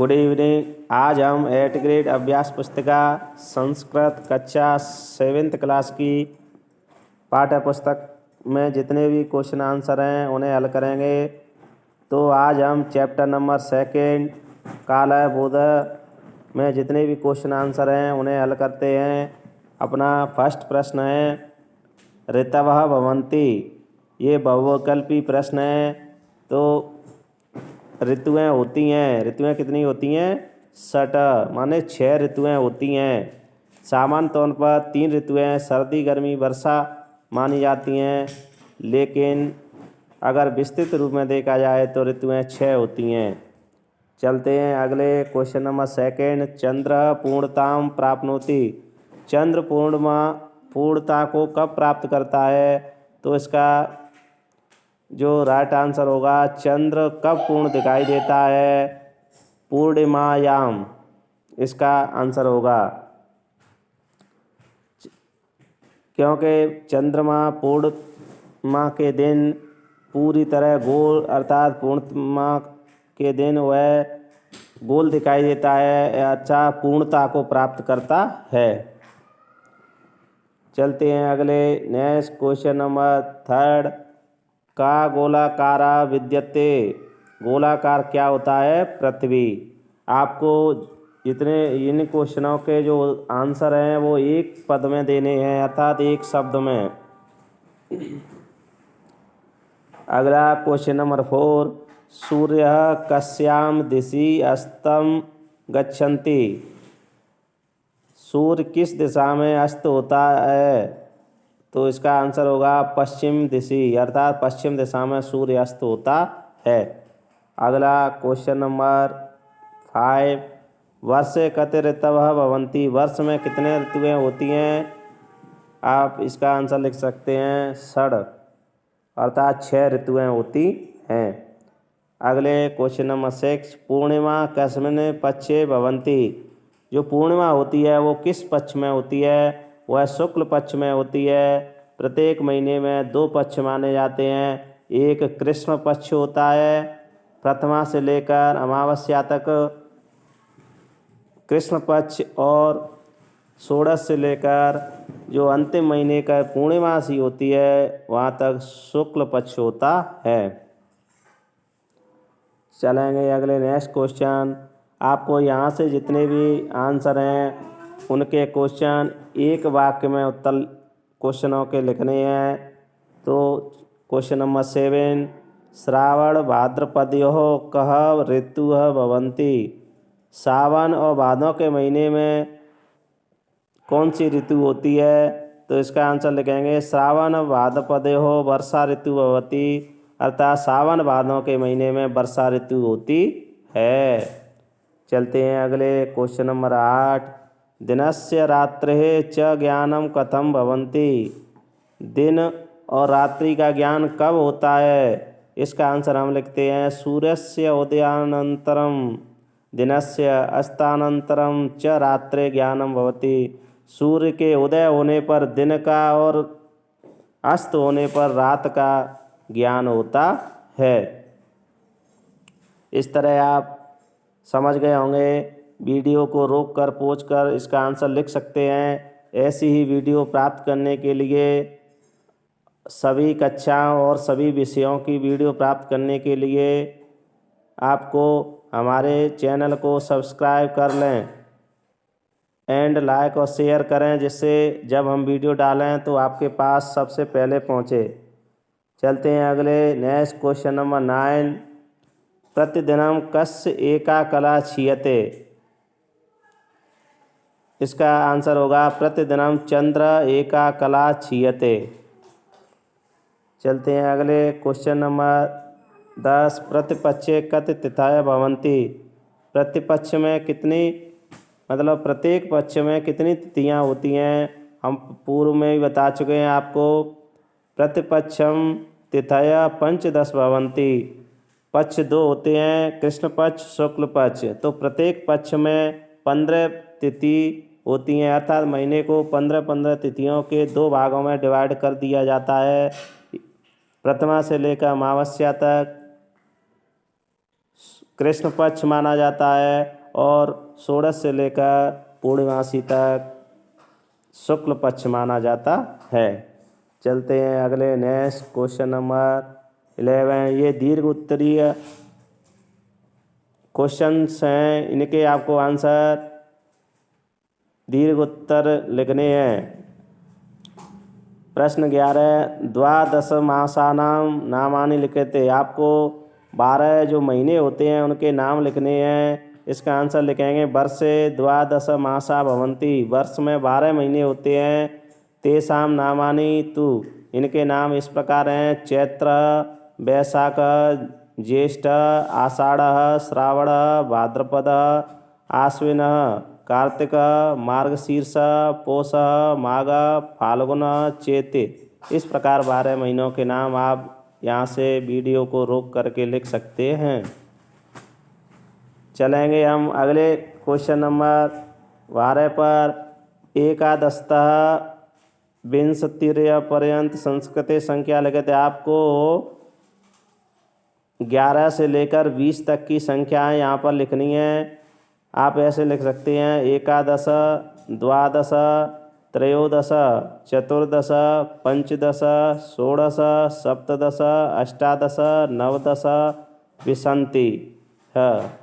Good evening. आज हम 8th grade अभ्यास पुस्तिका संस्कृत कक्षा 7th क्लास की पाठ्य पुस्तक में जितने भी क्वेश्चन आंसर हैं उन्हें हल करेंगे। तो आज हम चैप्टर नंबर 2 कालः बोधः में जितने भी क्वेश्चन आंसर हैं उन्हें हल करते हैं। अपना फर्स्ट प्रश्न है ऋतवः भवन्ति। ये बहुविकल्पी प्रश्न है। तो ऋतुएं होती हैं, ऋतुएं कितनी होती हैं? 6 माने 6 ऋतुएं होती हैं। सामान्य तौर पर 3 ऋतुएं सर्दी गर्मी वर्षा मानी जाती हैं, लेकिन अगर विस्तृत रूप में देखा जाए तो ऋतुएं 6 होती हैं। चलते हैं अगले क्वेश्चन नंबर 2। चंद्र पूर्णताम प्राप्नोति। चंद्र पूर्णता को कब प्राप्त करता है? तो इसका जो राइट आंसर होगा, चंद्र कब पूर्ण दिखाई देता है? पूर्णिमायाम इसका आंसर होगा, क्योंकि चंद्रमा पूर्णिमा के दिन पूरी तरह गोल अर्थात पूर्णिमा के दिन वह गोल दिखाई देता है, अच्छा पूर्णता को प्राप्त करता है। चलते हैं अगले नेक्स्ट क्वेश्चन नंबर 3। का गोलाकारा विद्यते। गोलाकार क्या होता है? पृथ्वी। आपको इन क्वेश्चनों के जो आंसर हैं वो एक पद में देने हैं, अर्थात एक शब्द में। अगला क्वेश्चन नंबर 4। सूर्य कस्याम दिशि अस्तं गच्छन्ति। सूर्य किस दिशा में अस्त होता है? तो इसका आंसर होगा पश्चिम दिशि, अर्थात पश्चिम दिशा में सूर्य अस्त होता है। अगला क्वेश्चन नंबर 5। वर्षे कति ऋतवः भवन्ति। वर्ष में कितने ऋतुएं होती हैं? आप इसका आंसर लिख सकते हैं 6, अर्थात 6 ऋतुएं होती हैं। अगले क्वेश्चन नंबर 6। पूर्णिमा कस्मिन् पक्षे भवन्ति। जो पूर्णिमा होती है वो किस पक्ष में होती है? वह शुक्ल पक्ष में होती है। प्रत्येक महीने में 2 पक्ष माने जाते हैं। एक कृष्ण पक्ष होता है, प्रथमा से लेकर अमावस्या तक कृष्ण पक्ष, और षोडश से लेकर जो अंतिम महीने का पूर्णिमासी होती है वहाँ तक शुक्ल पक्ष होता है। चलेंगे अगले नेक्स्ट क्वेश्चन। आपको यहाँ से जितने भी आंसर हैं उनके क्वेश्चन एक वाक्य में उत्तर क्वेश्चनों के लिखने हैं। तो क्वेश्चन नंबर 7। श्रावण भाद्रपदयोः कः ऋतुः भवन्ति। सावन और भादों के महीने में कौन सी ऋतु होती है? तो इसका आंसर लिखेंगे श्रावण भाद्रपदयोः वर्षा ऋतु भवति, अर्थात सावन भादों के महीने में वर्षा ऋतु होती है। चलते हैं अगले क्वेश्चन नंबर 8। दिनस्य रात्रेः च ज्ञानं कथं भवन्ति। दिन और रात्रि का ज्ञान कब होता है? इसका आंसर हम लिखते हैं सूर्यस्य उदयानन्तरं दिनस्य अस्तानन्तरं च रात्रे ज्ञानं भवति। सूर्य के उदय होने पर दिन का और अस्त होने पर रात का ज्ञान होता है। इस तरह आप समझ गए होंगे। वीडियो को रोक कर पॉज कर इसका आंसर लिख सकते हैं। ऐसी ही वीडियो प्राप्त करने के लिए सभी कक्षाओं और सभी विषयों की वीडियो प्राप्त करने के लिए आपको हमारे चैनल को सब्सक्राइब कर लें एंड लाइक और शेयर करें, जिससे जब हम वीडियो डालें तो आपके पास सबसे पहले पहुंचे। चलते हैं अगले नेक्स्ट क्वेश्चन नंबर 9। प्रतिदिनं कस्य एका कला क्षीयते। इसका आंसर होगा प्रतिदिनं चंद्र एका कला क्षीयते। चलते हैं अगले क्वेश्चन नंबर 10। प्रतिपक्षे कति तिथयः भवन्ति। प्रतिपक्ष में कितनी प्रत्येक पक्ष में कितनी तिथियां होती हैं? हम पूर्व में भी बता चुके हैं आपको। प्रतिपक्षम तिथयः पंचदश भवन्ति। पक्ष 2 होते हैं, कृष्ण पक्ष शुक्ल पक्ष। तो प्रत्येक पक्ष में 15 तिथि होती हैं, अर्थात महीने को 15-15 तिथियों के 2 भागों में डिवाइड कर दिया जाता है। प्रथमा से लेकर अमावस्या तक कृष्ण पक्ष माना जाता है और षोडश से लेकर पूर्णिमासी तक शुक्ल पक्ष माना जाता है। चलते हैं अगले नेक्स्ट क्वेश्चन नंबर 11। ये दीर्घ उत्तरीय क्वेश्चंस हैं, इनके आपको आंसर दीर्घ उत्तर लिखने हैं। प्रश्न 11, द्वादश मासानां नामानि लिखते। आपको 12 जो महीने होते हैं उनके नाम लिखने हैं। इसका आंसर लिखेंगे वर्षे द्वादश मासा भवन्ति। वर्ष में 12 महीने होते हैं। तेषां नामानि तु, इनके नाम इस प्रकार हैं। चैत्र, वैशाख, ज्येष्ठ, आषाढ़, श्रावण, भाद्रपद, आश्विन, कार्तिक, मार्गशीर्ष, पौष, माघ, फाल्गुन, चैत। इस प्रकार 12 महीनों के नाम आप यहाँ से वीडियो को रोक करके लिख सकते हैं। चलेंगे हम अगले क्वेश्चन नंबर 12 पर। एकादशतः विंशतिपर्यंत संस्कृते संख्या लिखते। आपको 11 से लेकर 20 तक की संख्याएं यहाँ पर लिखनी है। आप ऐसे लिख सकते हैं: एकादश, द्वादश, त्रयोदश, चतुर्दश, पंचदश, षोडश, सप्तदश, अष्टादश, नवदश, विंशति है।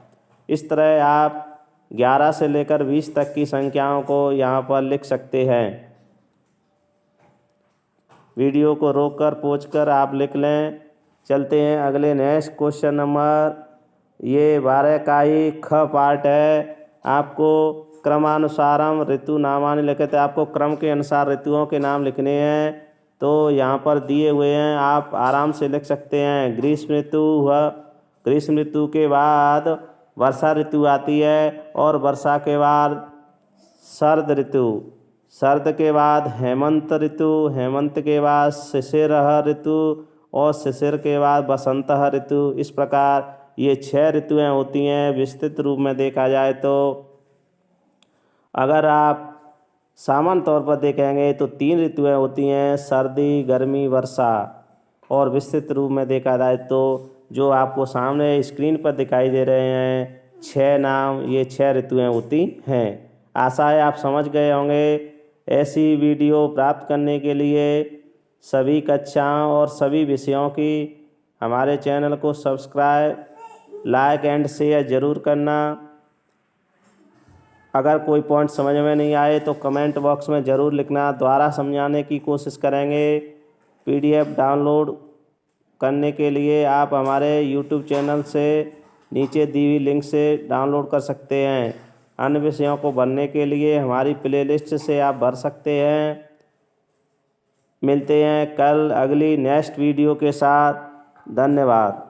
इस तरह आप 11 से लेकर 20 तक की संख्याओं को यहाँ पर लिख सकते हैं। वीडियो को रोककर पॉज कर आप लिख लें। चलते हैं अगले नेक्स्ट क्वेश्चन नंबर। ये 12 का ही ख पार्ट है। आपको क्रमानुसारम ऋतु नामानि लिखते। आपको क्रम के अनुसार ऋतुओं के नाम लिखने हैं। तो यहाँ पर दिए हुए हैं, आप आराम से लिख सकते हैं। ग्रीष्म ऋतु हुआ, ग्रीष्म ऋतु के बाद वर्षा ऋतु आती है और वर्षा के बाद शरद ऋतु, शरद के बाद हेमंत ऋतु, हेमंत के बाद शिशिर ऋतु और शिशिर के बाद बसंत ऋतु। इस प्रकार ये 6 ऋतुएं होती हैं। विस्तृत रूप में देखा जाए तो अगर आप सामान्य तौर पर देखेंगे तो 3 ऋतुएं होती हैं, सर्दी, गर्मी, वर्षा। और विस्तृत रूप में देखा जाए तो जो आपको सामने स्क्रीन पर दिखाई दे रहे हैं 6 नाम, ये 6 ऋतुएं होती हैं। आशा है आप समझ गए होंगे। ऐसी वीडियो प्राप्त करने के लिए सभी कक्षाओं और सभी विषयों की हमारे चैनल को सब्सक्राइब, लाइक एंड शेयर ज़रूर करना। अगर कोई पॉइंट समझ में नहीं आए तो कमेंट बॉक्स में ज़रूर लिखना, दोबारा समझाने की कोशिश करेंगे। PDF डाउनलोड करने के लिए आप हमारे YouTube चैनल से नीचे दी हुई लिंक से डाउनलोड कर सकते हैं। अन्य विषयों को भरने के लिए हमारी प्लेलिस्ट से आप भर सकते हैं। मिलते हैं कल अगली नेक्स्ट वीडियो के साथ। धन्यवाद।